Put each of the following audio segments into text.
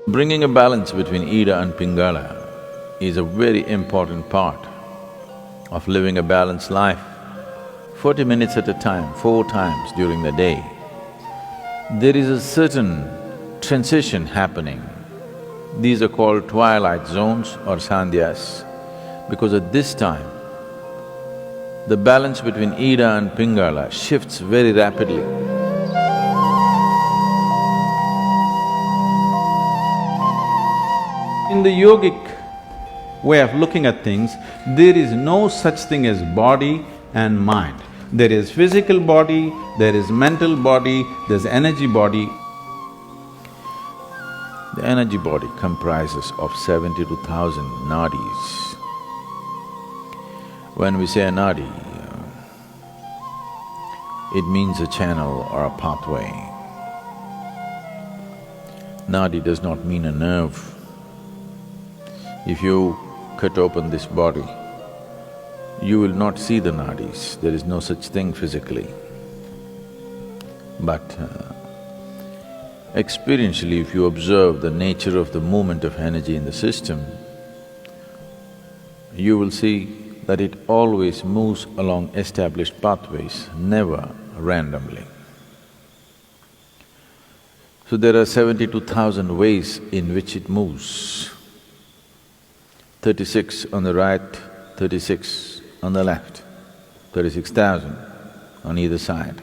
Bringing a balance between Ida and Pingala is a very important part of living a balanced life. 40 minutes at a time, 4 times during the day, there is a certain transition happening. These are called twilight zones or sandhyas, because at this time, the balance between Ida and Pingala shifts very rapidly. In the yogic way of looking at things, there is no such thing as body and mind. There is physical body, there is mental body, there's energy body. The energy body comprises of 72,000 nadis. When we say a nadi, it means a channel or a pathway. Nadi does not mean a nerve. If you cut open this body, you will not see the nadis, there is no such thing physically. But experientially, if you observe the nature of the movement of energy in the system, you will see that it always moves along established pathways, never randomly. So there are 72,000 ways in which it moves. 36 on the right, 36 on the left, 36,000 on either side.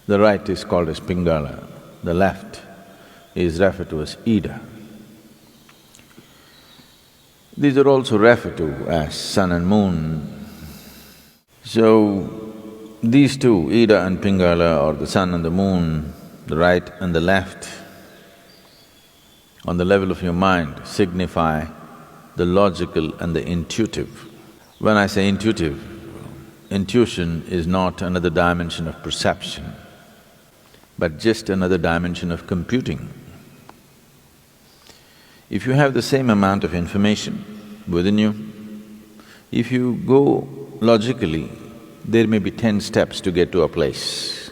The right is called as Pingala, the left is referred to as Ida. These are also referred to as sun and moon. So, these two, Ida and Pingala, or the sun and the moon, the right and the left, on the level of your mind signify the logical and the intuitive. When I say intuitive, intuition is not another dimension of perception, but just another dimension of computing. If you have the same amount of information within you, if you go logically, there may be 10 steps to get to a place.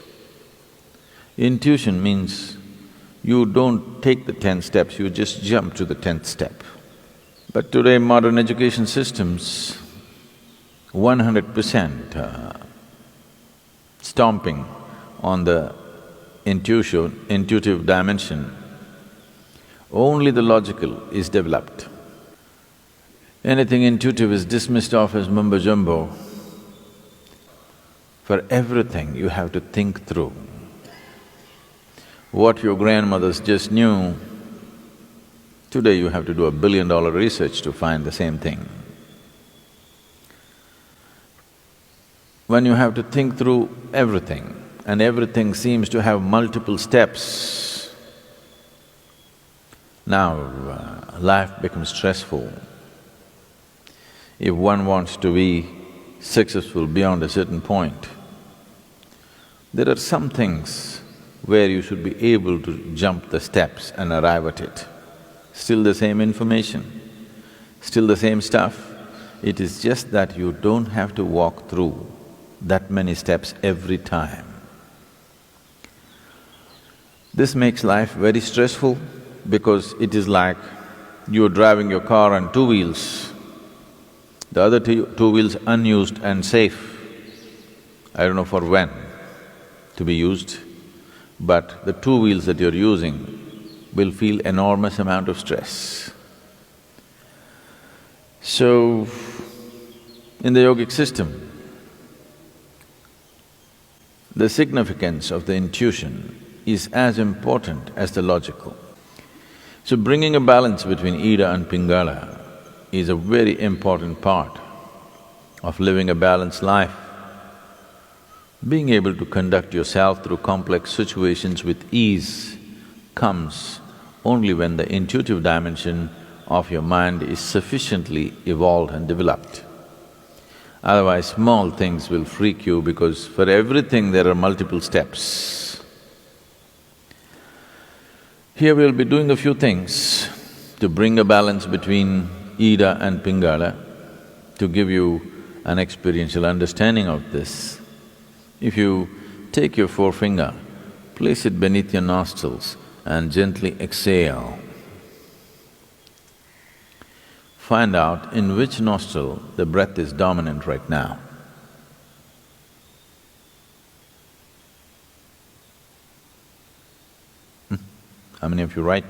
Intuition means you don't take the 10 steps, you just jump to the 10th step. But today modern education systems, 100% stomping on the intuitive dimension, only the logical is developed. Anything intuitive is dismissed off as mumbo-jumbo. For everything you have to think through. What your grandmothers just knew, today you have to do $1 billion research to find the same thing. When you have to think through everything, and everything seems to have multiple steps, now life becomes stressful. If one wants to be successful beyond a certain point, there are some things where you should be able to jump the steps and arrive at it. Still the same information, still the same stuff. It is just that you don't have to walk through that many steps every time. This makes life very stressful because it is like you're driving your car on 2 wheels, the other two wheels unused and safe. I don't know for when to be used, but the 2 wheels that you're using will feel enormous amount of stress. So, in the yogic system, the significance of the intuition is as important as the logical. So bringing a balance between Ida and Pingala is a very important part of living a balanced life. Being able to conduct yourself through complex situations with ease comes only when the intuitive dimension of your mind is sufficiently evolved and developed. Otherwise, small things will freak you because for everything there are multiple steps. Here we'll be doing a few things to bring a balance between Ida and Pingala, to give you an experiential understanding of this. If you take your forefinger, place it beneath your nostrils and gently exhale. find out in which nostril the breath is dominant right now. How many of you right?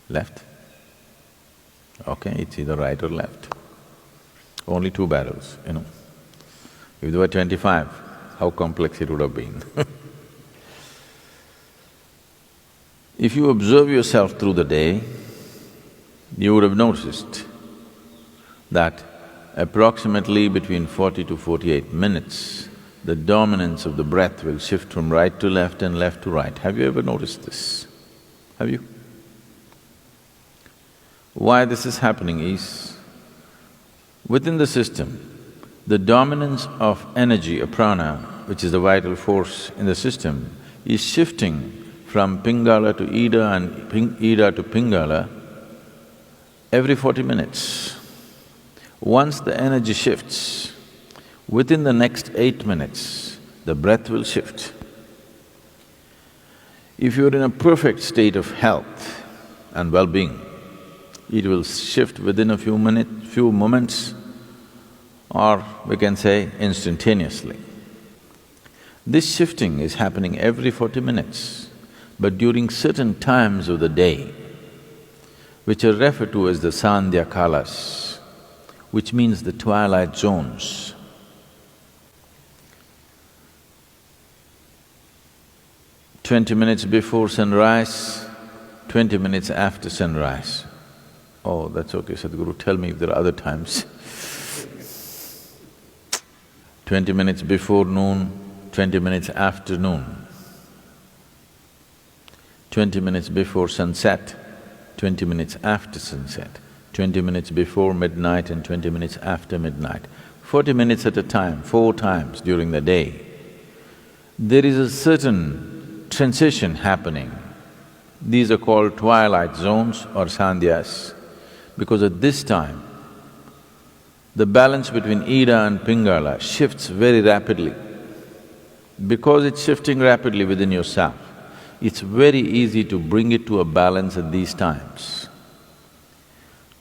Left? Okay, it's either right or left. Only two barrels, you know. If there were 25, how complex it would have been. If you observe yourself through the day, you would have noticed that approximately between 40 to 48 minutes, the dominance of the breath will shift from right to left and left to right. Have you ever noticed this? Have you? Why this is happening is, within the system, the dominance of energy, or prana, which is the vital force in the system, is shifting from Pingala to Ida and Ida to Pingala every 40 minutes. Once the energy shifts, within the next 8 minutes, the breath will shift. If you're in a perfect state of health and well-being, it will shift within a few moments, or we can say instantaneously. This shifting is happening every 40 minutes, but during certain times of the day, which are referred to as the Sandhya kalas, which means the twilight zones. 20 minutes before sunrise, 20 minutes after sunrise. Oh, that's okay, Sadhguru, tell me if there are other times. 20 minutes before noon, 20 minutes after noon. 20 minutes before sunset, 20 minutes after sunset, 20 minutes before midnight and 20 minutes after midnight. 40 minutes at a time, 4 times during the day. There is a certain transition happening. These are called twilight zones or sandhyas, because at this time, the balance between Ida and Pingala shifts very rapidly. Because it's shifting rapidly within yourself, it's very easy to bring it to a balance at these times.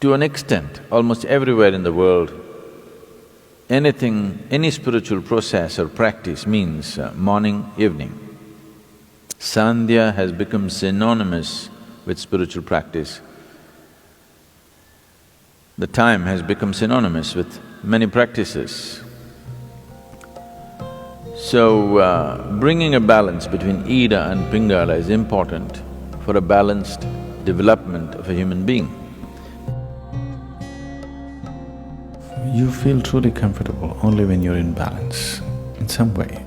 To an extent, almost everywhere in the world, any spiritual process or practice means morning, evening. Sandhya has become synonymous with spiritual practice. The time has become synonymous with many practices. So, bringing a balance between Ida and Pingala is important for a balanced development of a human being. You feel truly comfortable only when you're in balance, in some way.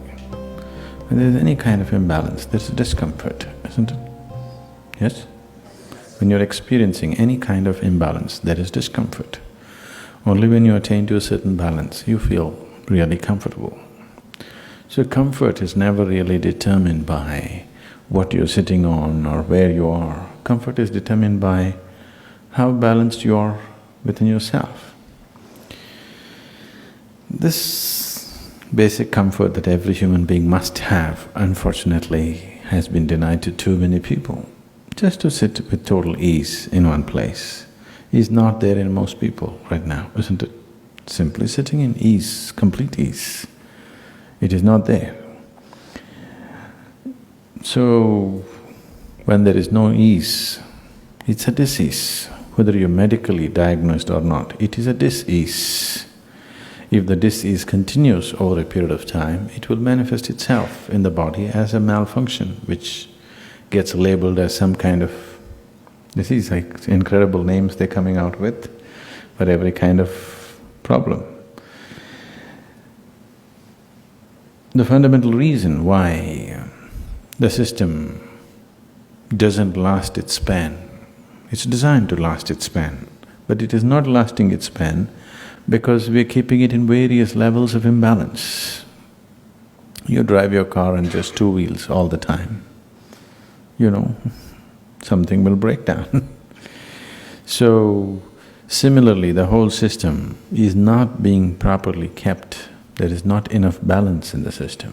When there's any kind of imbalance, there's a discomfort, isn't it? Yes? When you're experiencing any kind of imbalance, there is discomfort. Only when you attain to a certain balance, you feel really comfortable. So comfort is never really determined by what you're sitting on or where you are. Comfort is determined by how balanced you are within yourself. This basic comfort that every human being must have, unfortunately, has been denied to too many people. Just to sit with total ease in one place is not there in most people right now, isn't it? Simply sitting in ease, complete ease, it is not there. So, when there is no ease, it's a disease. Whether you're medically diagnosed or not, it is a dis-ease. If the dis-ease continues over a period of time, it will manifest itself in the body as a malfunction, which gets labeled as some kind of disease, like incredible names they're coming out with for every kind of problem. The fundamental reason why the system doesn't last its span, it's designed to last its span, but it is not lasting its span because we're keeping it in various levels of imbalance. You drive your car on just 2 wheels all the time, you know, something will break down. So, similarly, the whole system is not being properly kept. There is not enough balance in the system.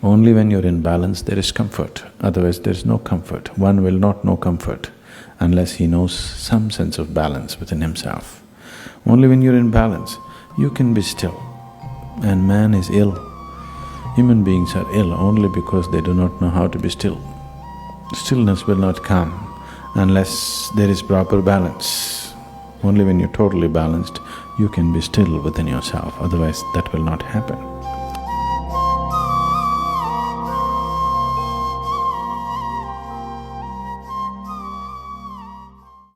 Only when you're in balance there is comfort, otherwise there is no comfort. One will not know comfort unless he knows some sense of balance within himself. Only when you're in balance, you can be still. And man is ill. Human beings are ill only because they do not know how to be still. Stillness will not come unless there is proper balance. Only when you're totally balanced, you can be still within yourself, otherwise that will not happen.